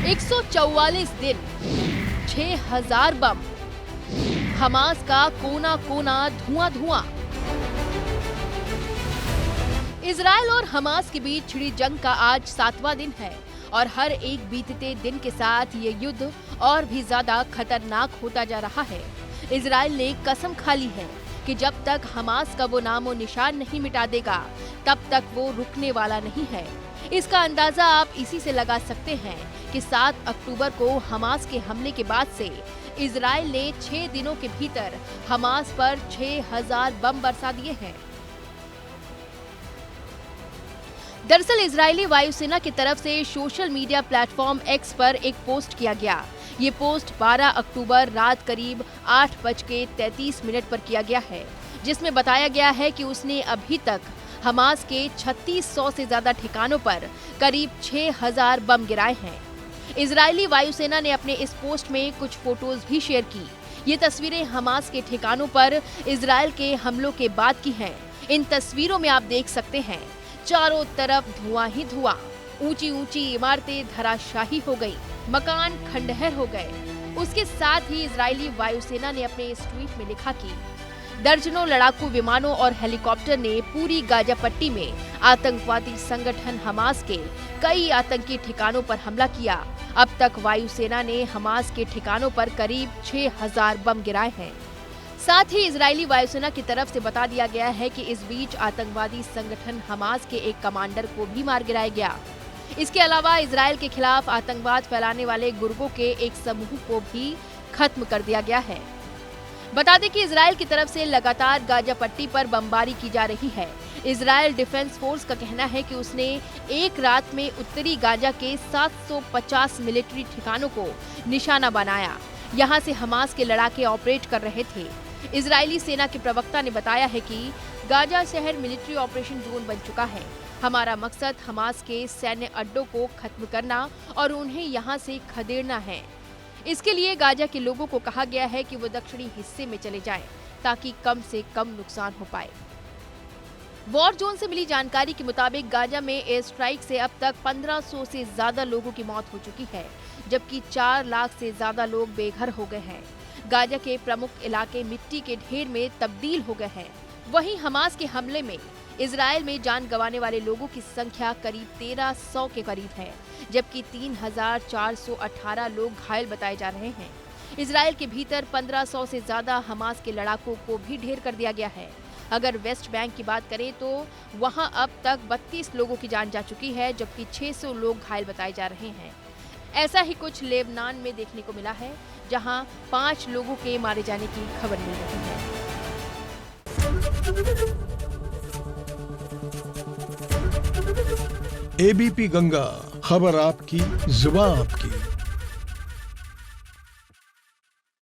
144 दिन, 6000 बम, हमास का कोना कोना धुआं धुआं। इजराइल और हमास के बीच छिड़ी जंग का आज 7वां दिन है और हर एक बीतते दिन के साथ ये युद्ध और भी ज्यादा खतरनाक होता जा रहा है। इजराइल ने कसम खा ली है कि जब तक हमास का वो नामो निशान नहीं मिटा देगा तब तक वो रुकने वाला नहीं है। इसका अंदाजा आप इसी से लगा सकते हैं कि 7 अक्टूबर को हमास के हमले के बाद से इजराइल ने 6 दिनों के भीतर हमास पर 6000 बम बरसा दिए हैं। दरअसल इजरायली वायुसेना की तरफ से सोशल मीडिया प्लेटफॉर्म एक्स पर एक पोस्ट किया गया। ये पोस्ट 12 अक्टूबर रात करीब 8:33 पर किया गया है, जिसमें बताया गया है कि उसने अभी तक हमास के 3600 से ज्यादा ठिकानों पर करीब 6000 बम गिराए हैं। इजरायली वायुसेना ने अपने इस पोस्ट में कुछ फोटोज भी शेयर की। ये तस्वीरें हमास के ठिकानों पर इजराइल के हमलों के बाद की हैं। इन तस्वीरों में आप देख सकते हैं चारों तरफ धुआं ही धुआं, ऊंची ऊंची इमारतें धराशाही हो गई, मकान खंडहर हो गए। उसके साथ ही इजरायली वायुसेना ने अपने इस ट्वीट में लिखा कि दर्जनों लड़ाकू विमानों और हेलीकॉप्टर ने पूरी गाजा पट्टी में आतंकवादी संगठन हमास के कई आतंकी ठिकानों पर हमला किया। अब तक वायुसेना ने हमास के ठिकानों पर करीब 6000 बम गिराए हैं। साथ ही इजरायली वायुसेना की तरफ से बता दिया गया है कि इस बीच आतंकवादी संगठन हमास के एक कमांडर को भी मार गिराया गया। इसके अलावा इजराइल के खिलाफ आतंकवाद फैलाने वाले गुर्गों के एक समूह को भी खत्म कर दिया गया है। बता दें कि इजराइल की तरफ से लगातार गाजा पट्टी पर बमबारी की जा रही है। इजराइल डिफेंस फोर्स का कहना है कि उसने एक रात में उत्तरी गाजा के 750 मिलिट्री ठिकानों को निशाना बनाया। यहां से हमास के लड़ाके ऑपरेट कर रहे थे। इजरायली सेना के प्रवक्ता ने बताया है कि गाजा शहर मिलिट्री ऑपरेशन जोन बन चुका है। हमारा मकसद हमास के सैन्य अड्डों को खत्म करना और उन्हें यहां से खदेड़ना है। इसके लिए गाजा के लोगों को कहा गया है कि वो दक्षिणी हिस्से में चले जाएं, ताकि कम से कम नुकसान हो पाए। वॉर जोन से मिली जानकारी के मुताबिक गाजा में एयर स्ट्राइक से अब तक 1500 से ज्यादा लोगों की मौत हो चुकी है, जबकि 4 लाख से ज्यादा लोग बेघर हो गए हैं। गाजा के प्रमुख इलाके मिट्टी के ढेर में तब्दील हो गए हैं। वहीं हमास के हमले में इजराइल में जान गंवाने वाले लोगों की संख्या करीब 1300 के करीब है, जबकि 3418 लोग घायल बताए जा रहे हैं। इजराइल के भीतर 1500 से ज्यादा हमास के लड़ाकों को भी ढेर कर दिया गया है। अगर वेस्ट बैंक की बात करें तो वहां अब तक 32 लोगों की जान जा चुकी है, जबकि 600 लोग घायल बताए जा रहे हैं। ऐसा ही कुछ लेबनान में देखने को मिला है, जहां 5 लोगों के मारे जाने की खबर मिल रही है। एबीपी गंगा, खबर आपकी, जुबान आपकी।